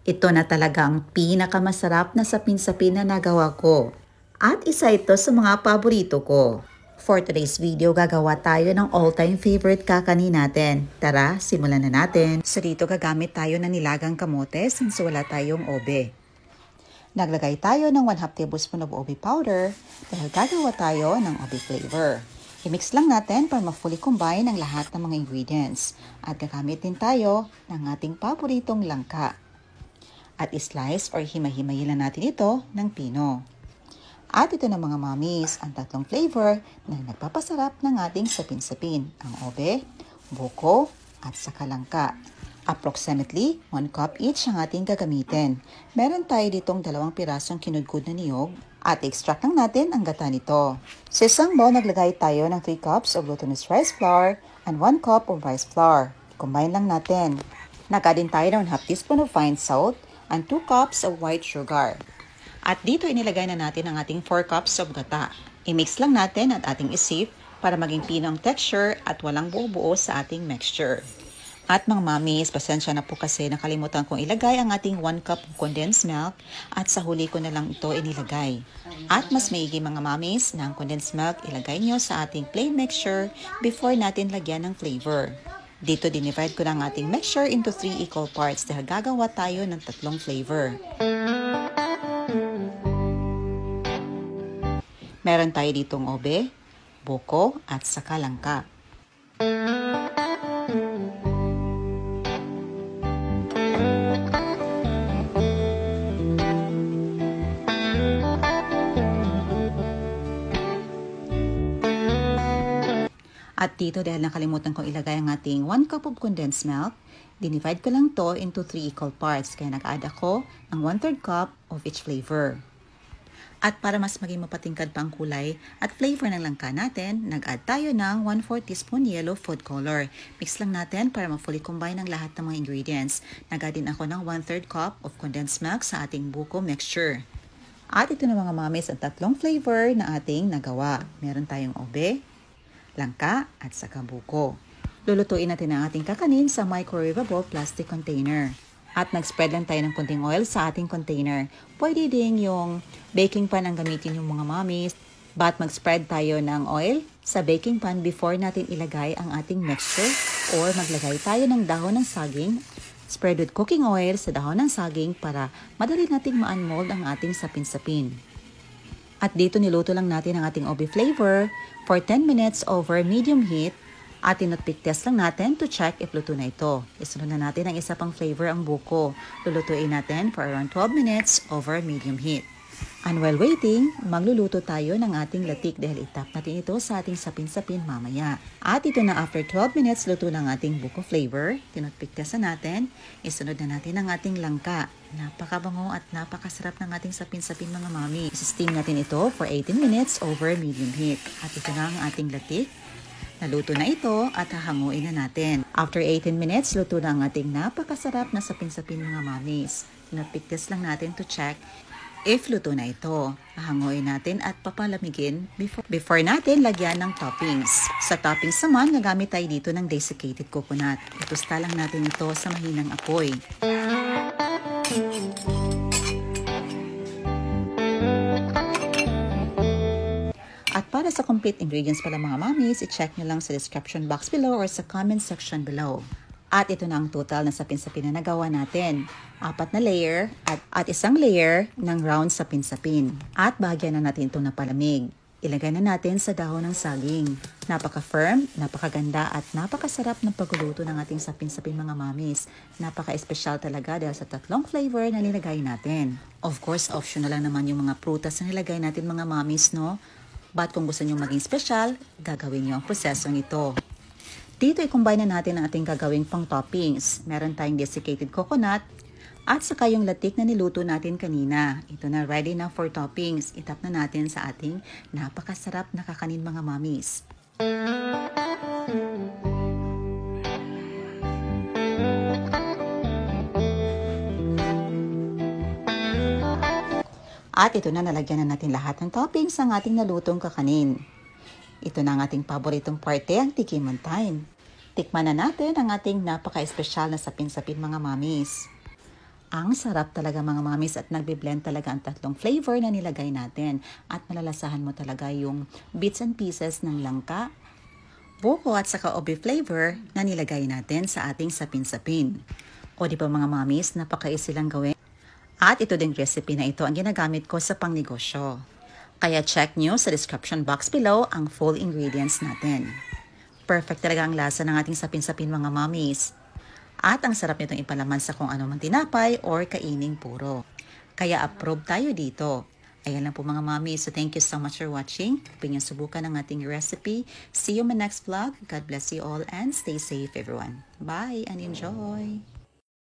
Ito na talaga ang pinakamasarap na sapin-sapin na nagawa ko. At isa ito sa mga paborito ko. For today's video, gagawa tayo ng all-time favorite kakanin natin. Tara, simulan na natin. So dito gagamit tayo ng nilagang kamote since wala tayong obe. Naglagay tayo ng 1/2 tablespoon of obe powder dahil gagawa tayo ng obe flavor. I-mix lang natin para ma-fully combine ang lahat ng mga ingredients. At gagamit din tayo ng ating paboritong langka. At i-slice or himay-himayin lang natin ito ng pino. At ito na mga mommies, ang tatlong flavor na nagpapasarap ng ating sapin-sapin. Ang obe, buko, at saka langka. Approximately 1 cup each ang ating gagamitin. Meron tayo ditong 2 pirasong kinudkod na niyog at extract lang natin ang gata nito. Sa isang bowl, naglagay tayo ng 3 cups of glutinous rice flour and 1 cup of rice flour. Combine lang natin. Nag-add din tayo ng 1/2 teaspoon of fine salt and 2 cups of white sugar. At dito inilagay na natin ang ating 4 cups of gata. I-mix lang natin at ating isip para maging pino ang texture at walang buo-buo sa ating mixture. At mga mommies, pasensya na po kasi nakalimutan kong ilagay ang ating 1 cup of condensed milk at sa huli ko na lang ito inilagay. At mas maigi mga mommies na ang condensed milk ilagay nyo sa ating plain mixture before natin lagyan ng flavor. Dito dinivide ko na ang ating mixture into 3 equal parts dahil gagawa tayo ng 3 flavor. Meron tayo ditong obe, buko, at saka langka. At dito dahil nakalimutan kong ilagay ang ating 1 cup of condensed milk, dinivide ko lang to into 3 equal parts. Kaya nag-add ako ng 1/3 cup of each flavor. At para mas maging mapatingkad pa ang kulay at flavor ng langka natin, nag-add tayo ng 1/4 teaspoon yellow food color. Mix lang natin para ma-fully combine ang lahat ng mga ingredients. Nag-add din ako ng 1/3 cup of condensed milk sa ating buko mixture. At ito na mga mommies ang 3 flavor na ating nagawa. Meron tayong obe, langka, at saka buko. Lulutuin natin ang ating kakanin sa microwavable plastic container. At nag-spread lang tayo ng konting oil sa ating container. Pwede din yung baking pan ang gamitin yung mga mommies. But mag-spread tayo ng oil sa baking pan before natin ilagay ang ating mixture. Or maglagay tayo ng dahon ng saging. Spread with cooking oil sa dahon ng saging para madali nating ma-unmold ang ating sapin-sapin. At dito niluto lang natin ang ating obe flavor for 10 minutes over medium heat. At tinutpick test lang natin to check if luto na ito. Isunod na natin ang isa pang flavor ang buko. Lulutuin natin for around 12 minutes over medium heat. And while waiting, magluluto tayo ng ating latik dahil itap natin ito sa ating sapin-sapin mamaya. At ito na after 12 minutes, luto ng ating buko flavor. Tinutpick test na natin. Isunod na natin ang ating langka. Napakabango at napakasarap ng ating sapin-sapin mga mami. Steam natin ito for 18 minutes over medium heat. At ito na ang ating latik. Naluto na ito at hahanguin na natin. After 18 minutes, luto na ang ating napakasarap na sapin-sapin mga mommies. Tinutpick test lang natin to check if luto na ito. Hahanguin natin at papalamigin before natin lagyan ng toppings. Sa toppings naman, nagamit tayo dito ng desiccated coconut. Itusta lang natin ito sa mahinang apoy. At para sa complete ingredients pala mga mommies, i-check nyo lang sa description box below or sa comment section below. At ito na ang total na sapin-sapin na nagawa natin. 4 na layer at isang layer ng round sapin-sapin. At bahagyan na natin itong napalamig. Ilagay na natin sa dahon ng saging. Napaka-firm, napakaganda at napakasarap ng pagluluto ng ating sapin-sapin mga mommies. Napaka-espesyal talaga dahil sa 3 flavor na nilagay natin. Of course, optional lang naman yung mga prutas na nilagay natin mga mommies, no? But kung gusto nyo maging special, gagawin nyo ang prosesong ito. Dito i-combine na natin ang ating gagawing pang toppings. Meron tayong desiccated coconut at saka yung latik na niluto natin kanina. Ito na ready na for toppings. Itap na natin sa ating napakasarap na kakanin mga mommies. At ito na, nalagyan na natin lahat ng toppings ng ating nalutong kakanin. Ito na ang ating paboritong parte, ang tikiman time. Tikman na natin ang ating napaka-espesyal na sapin-sapin mga mommies. Ang sarap talaga mga mamis at nagbe-blend talaga ang tatlong flavor na nilagay natin. At malalasahan mo talaga yung bits and pieces ng langka, buko at saka obi flavor na nilagay natin sa ating sapin-sapin. O di ba mga mamis, napaka-easy lang gawin. At ito ding recipe na ito ang ginagamit ko sa pangnegosyo. Kaya check nyo sa description box below ang full ingredients natin. Perfect talaga ang lasa ng ating sapin-sapin mga mamis. At ang sarap nitong ipalaman sa kung ano man tinapay or kaining puro. Kaya approve tayo dito. Ayan lang po mga mami. So thank you so much for watching. Kung yung subukan ng ating recipe. See you in my next vlog. God bless you all and stay safe everyone. Bye and enjoy!